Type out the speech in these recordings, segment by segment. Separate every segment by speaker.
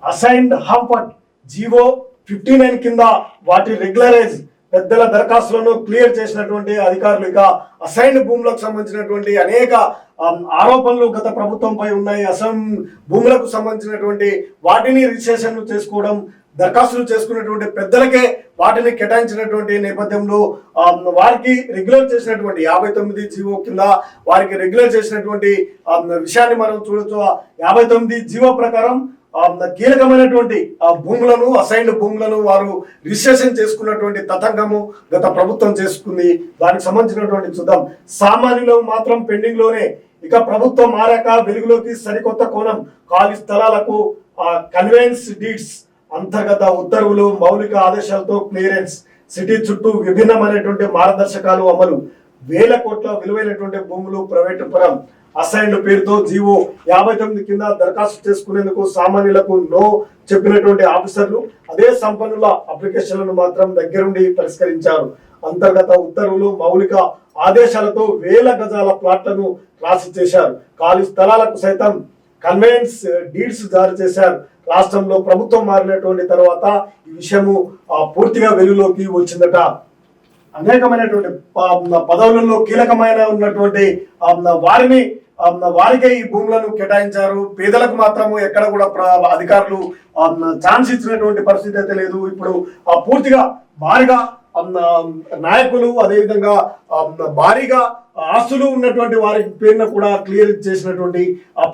Speaker 1: Assigned హాంపట్ GO 59 కింద వాటి regularise పెద్దల దరఖాస్తులను క్లియర్ చేసినటువంటి అధికారులు ఇక అసైన్డ్ భూములకు సంబంధించినటువంటి అనేక ఆరోపణలు గత ప్రభుత్వంపై ఉన్నాయి. అసైన్ భూములకు సంబంధించినటువంటి వాటిని రిజిస్ట్రేషన్ చేసుకోవడం, దరఖాస్తులు చేసుకున్నటువంటి పెద్దలకే వాటిని కేటాయించినటువంటి నేపథ్యంలో వారికి రెగ్యులర్ చేసినటువంటి 59 జీవో కింద వారికి రెగ్యులర్ చేసినటువంటి విషయాన్ని మనం చూడొచ్చు. 59 జీవో ప్రకారం కీలకమైనటువంటి భూములను అసైన్డ్ భూములను వారు రిజిస్ట్రేషన్ చేసుకున్నటువంటి తతంగము గత ప్రభుత్వం చేసుకుంది. దానికి సంబంధించినటువంటి చూద్దాం. సామాన్యులు మాత్రం పెండింగ్ లోనే. ఇక ప్రభుత్వం మారాక వెలుగులోకి సరికొత్త కోణం. ఖాళీ స్థలాలకు కన్వేయన్స్ డీడ్స్, అంతర్గత ఉత్తర్వులు, మౌలిక ఆదేశాలతో క్లియరెన్స్, సిటీ చుట్టూ విభిన్నమైనటువంటి మార్గదర్శకాలు అమలు, వేల కోట్ల విలువైనటువంటి భూములు ప్రైవేటు పరం. అసైన్డ్ పేరుతో జీవో 59 కింద దరఖాస్తు చేసుకునేందుకు సామాన్యులకు నో చెప్పినటువంటి ఆఫీసర్లు అదే సంపన్నుల అప్లికేషన్లను మాత్రం దగ్గరుండి పరిష్కరించారు. అంతర్గత ఉత్తర్వులు, మౌలిక ఆదేశాలతో వేల గజాల ప్లాట్లను రాసి చేశారు. ఖాళీ స్థలాలకు సైతం కన్వేయన్స్ డీడ్స్ జారీ చేశారు. రాష్ట్రంలో ప్రభుత్వం మారినటువంటి తర్వాత ఈ విషయము పూర్తిగా వెలుగులోకి వచ్చిందట. అనేకమైనటువంటి పదవులలో కీలకమైన ఉన్నటువంటి వారికే ఈ భూములను కేటాయించారు. పేదలకు మాత్రము ఎక్కడ కూడా అధికారులు ఛాన్స్ ఇచ్చినటువంటి పరిస్థితి అయితే లేదు. ఇప్పుడు పూర్తిగా భారీగా నాయకులు, అదేవిధంగా భారీగా ఆస్తులు ఉన్నటువంటి వారి పేరున కూడా క్లియర్ చేసినటువంటి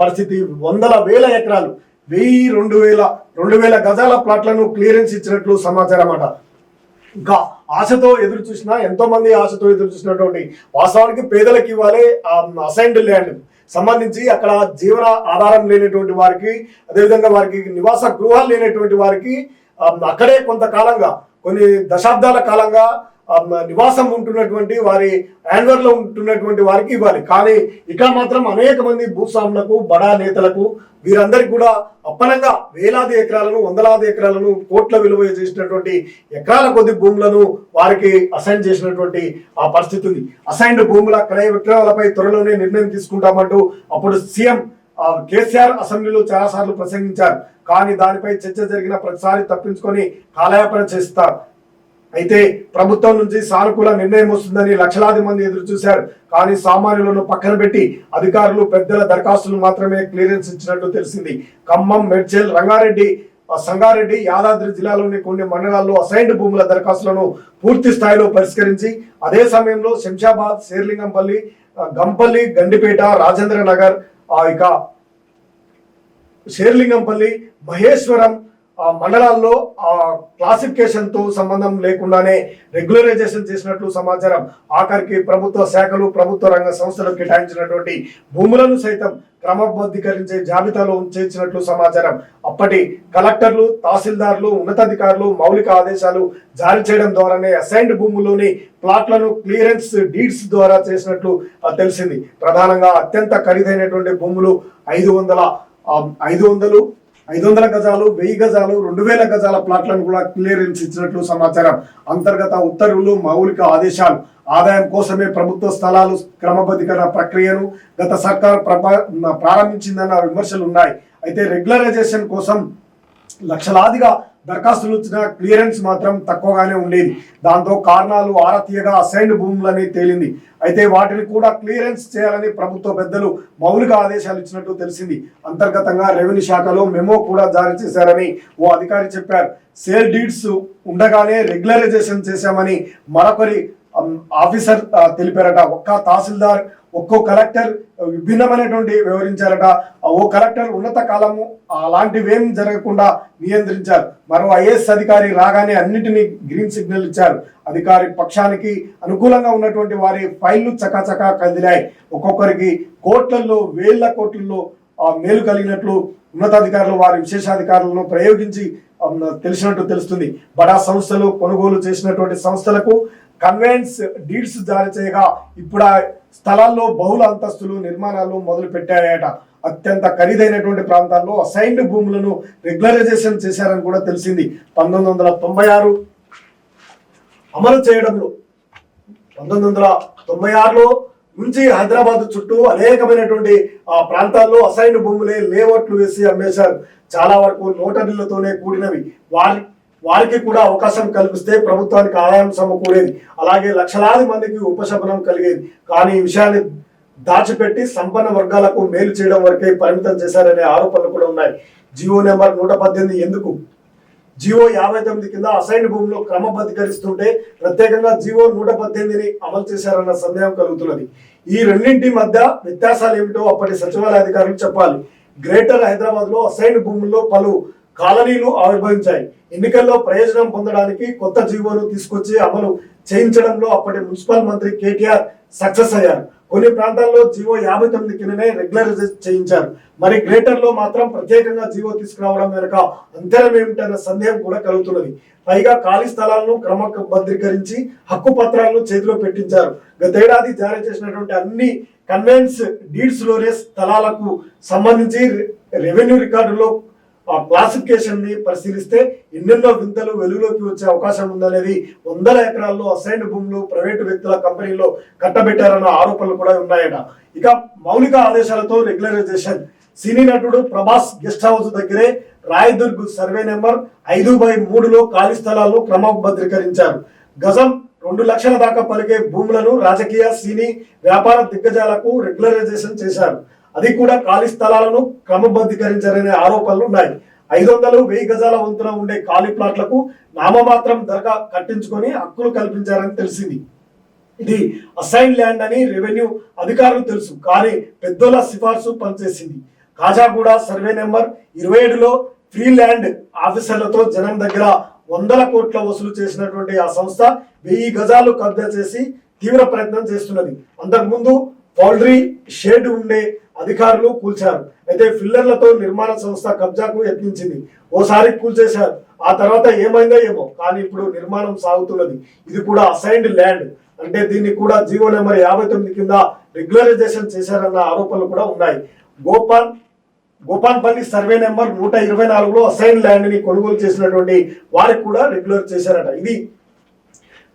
Speaker 1: పరిస్థితి. వందల వేల ఎకరాలు 1000-2000 గజాల ప్లాట్లను క్లియరెన్స్ ఇచ్చినట్లు సమాచారం అన్నమాట. ఇంకా ఆశతో ఎదురు చూసిన ఎంతో మంది ఆశతో ఎదురు చూసినటువంటి, వాస్తవానికి పేదలకు ఇవ్వాలి అసైన్డ్ ల్యాండ్ సంబంధించి అక్కడ జీవన ఆధారం లేనటువంటి వారికి, అదేవిధంగా వారికి నివాస గృహాలు లేనటువంటి వారికి అక్కడే కొంతకాలంగా కొన్ని దశాబ్దాల కాలంగా నివాసం ఉంటున్నటువంటి వారి హ్యాండ్వర్ లో ఉంటున్నటువంటి వారికి ఇవ్వాలి. కానీ ఇక మాత్రం అనేక మంది భూస్వాములకు, బడా నేతలకు, వీరందరికీ కూడా అప్పనంగా వేలాది ఎకరాలను, వందలాది ఎకరాలను, కోట్ల విలువ చేసినటువంటి ఎకరాల కొద్ది భూములను వారికి అసైన్ చేసినటువంటి ఆ పరిస్థితి ఉంది. అసైన్డ్ భూముల క్రయ విక్రయాలపై త్వరలోనే నిర్ణయం తీసుకుంటామంటూ అప్పుడు సీఎం కేసీఆర్ అసెంబ్లీలో చాలా సార్లు ప్రసంగించారు. కానీ దానిపై చర్చ జరిగిన ప్రతిసారి తప్పించుకొని కాలయాపన చేస్తారు. అయితే ప్రభుత్వం నుంచి సానుకూల నిర్ణయం వస్తుందని లక్షలాది మంది ఎదురు చూశారు. కానీ సామాన్యులను పక్కన పెట్టి అధికారులు పెద్దల దరఖాస్తులు మాత్రమే క్లియరెన్స్ ఇచ్చినట్టు తెలిసింది. ఖమ్మం, మేడ్చల్, రంగారెడ్డి, సంగారెడ్డి, యాదాద్రి జిల్లాలోని కొన్ని మండలాల్లో అసైన్డ్ భూముల దరఖాస్తులను పూర్తి స్థాయిలో పరిష్కరించి అదే సమయంలో శంషాబాద్, శేర్లింగంపల్లి, గంపల్లి, గండిపేట, రాజేంద్ర నగర్, ఇక శేర్లింగంపల్లి, మహేశ్వరం మండలాల్లో క్లాసిఫికేషన్ తో సంబంధం లేకుండానే రెగ్యులరైజేషన్ చేసినట్లు సమాచారం. ఆఖరికి ప్రభుత్వ శాఖలు, ప్రభుత్వ రంగ సంస్థలు కేటాయించినటువంటి భూములను సైతం క్రమబద్ధీకరించే జాబితాలో చేర్చినట్లు సమాచారం. అప్పటి కలెక్టర్లు, తహసీల్దార్లు, ఉన్నతాధికారులు మౌలిక ఆదేశాలు జారీ చేయడం ద్వారానే అసైన్డ్ భూముల్లోని ప్లాట్లను క్లియరెన్స్ డీడ్స్ ద్వారా చేసినట్లు తెలిసింది. ప్రధానంగా అత్యంత ఖరీదైనటువంటి భూములు 500 గజాలు, 1000 గజాలు, 2000 గజాల ప్లాట్లను కూడా క్లియరెన్స్ ఇచ్చినట్లు సమాచారం. అంతర్గత ఉత్తర్వులు, మౌలిక ఆదేశాలు, ఆదాయం కోసమే ప్రభుత్వ స్థలాలు క్రమబద్ధీకరణ ప్రక్రియను గత సర్కార్ ప్రారంభించిందన్న విమర్శలు ఉన్నాయి. అయితే రెగ్యులరైజేషన్ కోసం లక్షలాదిగా దరఖాస్తులు వచ్చిన క్లియరెన్స్ మాత్రం తక్కువగానే ఉండేది. దాంతో కారణాలు ఆరా తీయగా అసైన్డ్ భూములని తేలింది. అయితే వాటిని కూడా క్లియరెన్స్ చేయాలని ప్రభుత్వ పెద్దలు మౌలిక ఆదేశాలు ఇచ్చినట్టు తెలిసింది. అంతర్గతంగా రెవెన్యూ శాఖలో మెమో కూడా జారీ చేశారని ఓ అధికారి చెప్పారు. సేల్ డీడ్స్ ఉండగానే రెగ్యులరైజేషన్ చేశామని మరొకరి ఆఫీసర్ తెలిపారట. ఒక్క తహసీల్దార్, ఒక్కో కలెక్టర్ విభిన్నమైనటువంటి వివరించారట. ఓ కలెక్టర్ ఉన్నత కాలము అలాంటివేం జరగకుండా నియంత్రించారు. మరో ఐఏఎస్ అధికారి రాగానే అన్నిటినీ గ్రీన్ సిగ్నల్ ఇచ్చారు. అధికారి పక్షానికి అనుకూలంగా ఉన్నటువంటి వారి ఫైళ్లు చకాచకా కదిలాయి. ఒక్కొక్కరికి కోట్లలో, వేల కోట్లలో మేలు కలిగినట్లు ఉన్నతాధికారులు వారి విశేషాధికారులను ప్రయోగించి తెలిసినట్టు తెలుస్తుంది. బడా సంస్థలు కొనుగోలు చేసినటువంటి సంస్థలకు కన్వేయన్స్ డీడ్స్ జారీ చేయగా ఇప్పుడు ఆ స్థలాల్లో బహుళ అంతస్తులు నిర్మాణాలు మొదలు పెట్టాయట. అత్యంత ఖరీదైనటువంటి ప్రాంతాల్లో అసైన్డ్ భూములను రెగ్యులరైజేషన్ చేశారని కూడా తెలిసింది. 1996 అమలు చేయడంలో 1996లో నుంచి హైదరాబాద్ చుట్టూ అనేకమైనటువంటి ప్రాంతాల్లో అసైన్డ్ భూములే లేఅవుట్లు వేసి అమ్మేశారు. చాలా వరకు నోటరీలతోనే కూడినవి. వారికి కూడా అవకాశం కల్పిస్తే ప్రభుత్వానికి ఆదాయం సమకూరేది, అలాగే లక్షలాది మందికి ఉపశమనం కలిగేది. కానీ ఈ విషయాన్ని దాచిపెట్టి సంపన్న వర్గాలకు మేలు చేయడం వరకే పరిమితం చేశారనే ఆరోపణలు కూడా ఉన్నాయి. జీవో నెంబర్ 118 ఎందుకు? జీవో 59 కింద అసైన్ భూమిలో క్రమబద్ధీకరిస్తుంటే ప్రత్యేకంగా జీవో 118ని అమలు చేశారన్న సందేహం కలుగుతున్నది. ఈ రెండింటి మధ్య వ్యత్యాసాలు ఏమిటో అప్పటి సచివాలయ అధికారులు చెప్పాలి. గ్రేటర్ హైదరాబాద్ లో అసైన్ భూముల్లో పలు కాలనీలు ఆవిర్భవించాయి. ఎన్నికల్లో ప్రయోజనం పొందడానికి కొత్త జీవోను తీసుకొచ్చి అమలు చేయించడంలో అప్పటి మున్సిపల్ మంత్రి కేటీఆర్ సక్సెస్ అయ్యారు. కొన్ని ప్రాంతాల్లో జీవో 59 కిందనే రెగ్యులరైజ్ చేయించారు. మరి గ్రేటర్ లో మాత్రం ప్రత్యేకంగా జీవో తీసుకురావడం వెనుక అంతరం ఏమిటన్న సందేహం కూడా కలుగుతున్నది. పైగా ఖాళీ స్థలాలను క్రమబద్ధీకరించి హక్కు పత్రాలను చేతిలో పెట్టించారు. గతేడాది జారీ చేసినటువంటి అన్ని కన్వెన్స్ డీడ్స్ లోనే స్థలాలకు సంబంధించి రెవెన్యూ రికార్డులో క్లాసిఫికేషన్ ని పరిశీలిస్తే ఎన్నెన్నో వింతలు వెలుగులోకి వచ్చే అవకాశం ఉందనేది. వందల ఎకరాల్లో అసైన్ భూములు ప్రైవేటు వ్యక్తుల కంపెనీలో కట్టబెట్టారన్న ఆరోపణలు కూడా ఉన్నాయట. ఇక మౌలిక ఆదేశాలతో రెగ్యులరైజేషన్. సినీ నటుడు ప్రభాస్ గెస్ట్ హౌస్ దగ్గరే రాయదుర్గ్ సర్వే నెంబర్ 5/3లో ఖాళీ స్థలాలను క్రమబద్ధీకరించారు. గజం 2 లక్షల దాకా పలికే భూములను రాజకీయ, సినీ, వ్యాపార దిగ్గజాలకు రెగ్యులరైజేషన్ చేశారు. అది కూడా ఖాళీ స్థలాలను క్రమబద్ధీకరించారనే ఆరోపణలు ఉన్నాయి. 500-1000 గజాల వంతున ఉండే ఖాళీ ప్లాట్లకు నామమాత్రం ధర కట్టించుకొని హక్కులు కల్పించారని తెలిసింది. ఇది అసైన్ ల్యాండ్ అని రెవెన్యూ అధికారులు తెలుసు, కానీ పెద్దల సిఫార్సు పనిచేసింది. కాజాగూడ సర్వే నెంబర్ 27లో ఫ్రీ ల్యాండ్ ఆఫీసర్లతో జనం దగ్గర 100 కోట్ల వసూలు చేసినటువంటి ఆ సంస్థ 1000 గజాలు కబ్జా చేసి తీవ్ర ప్రయత్నం చేస్తున్నది. అంతకుముందు పౌల్ట్రీ షెడ్ ఉండే అధికారులు కూల్చారు. అయితే ఫిల్లర్లతో నిర్మాణ సంస్థ కబ్జాకు యత్నించింది. ఓసారి కూల్చేశారు, ఆ తర్వాత ఏమైందో ఏమో, కానీ ఇప్పుడు నిర్మాణం సాగుతున్నది. ఇది కూడా అసైన్డ్ ల్యాండ్ అంటే దీన్ని కూడా జీవో నెంబర్ 59 కింద రెగ్యులరైజేషన్ చేశారన్న ఆరోపణలు కూడా ఉన్నాయి. Gopanpally survey number 124లో assign land ని కొనుగోలు చేసినటువంటి వారికి కూడా రెగ్యులర్ చేశారట. ఇది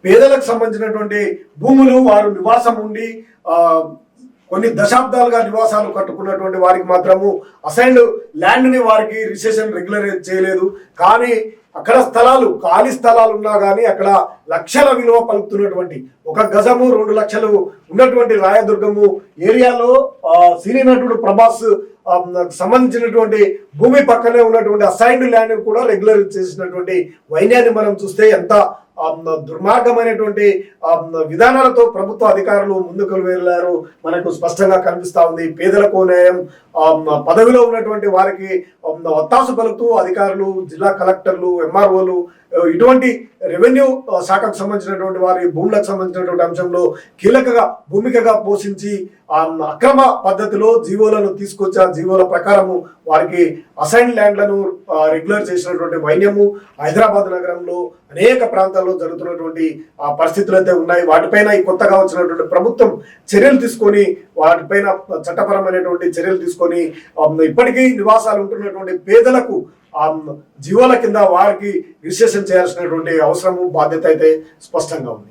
Speaker 1: పేదలకు సంబంధించినటువంటి భూములు, వారు నివాసం ఉండి కొన్ని దశాబ్దాలుగా నివాసాలు కట్టుకున్నటువంటి వారికి మాత్రము అసైన్డ్ ల్యాండ్ ని వారికి రిజిస్ట్రేషన్ రెగ్యులరైజ్ చేయలేదు. కానీ అక్కడ స్థలాలు, ఖాళీ స్థలాలు ఉన్నా కానీ అక్కడ లక్షల విలువ పలుకుతున్నటువంటి 1 గజము 2 లక్షలు ఉన్నటువంటి రాయదుర్గము ఏరియాలో సినీ నటుడు ప్రభాస్ సంబంధించినటువంటి భూమి పక్కనే ఉన్నటువంటి అసైన్డ్ ల్యాండ్ కూడా రెగ్యులరైజ్ చేసినటువంటి వైన్యాన్ని మనం చూస్తే ఎంత దుర్మార్గమైనటువంటి విధానాలతో ప్రభుత్వ అధికారులు ముందుకు వెళ్ళారు మనకు స్పష్టంగా కనిపిస్తా ఉంది. పేదలకు న్యాయం, పదవిలో ఉన్నటువంటి వారికి ఒత్తాసు పలుకుతూ అధికారులు, జిల్లా కలెక్టర్లు, ఎంఆర్ఓలు ఇటువంటి రెవెన్యూ శాఖకు సంబంధించినటువంటి వారి భూములకు సంబంధించినటువంటి అంశంలో కీలకగా భూమికగా పోషించి అక్రమ పద్ధతిలో జీవోలను తీసుకొచ్చి ఆ జీవోల ప్రకారము వారికి అసైన్ ల్యాండ్లను రెగ్యులర్ చేసినటువంటి వైన్యము హైదరాబాద్ నగరంలో అనేక ప్రాంతాల్లో జరుగుతున్నటువంటి పరిస్థితులు అయితే ఉన్నాయి. వాటిపైన ఈ కొత్తగా వచ్చినటువంటి ప్రభుత్వం చర్యలు తీసుకొని వాటిపైన చట్టపరమైనటువంటి చర్యలు తీసుకొని ఇప్పటికీ నివాసాలు ఉంటున్నటువంటి పేదలకు జీవోల కింద వారికి రిజిస్ట్రేషన్ చేయాల్సినటువంటి అవసరము, బాధ్యత అయితే స్పష్టంగా ఉంది.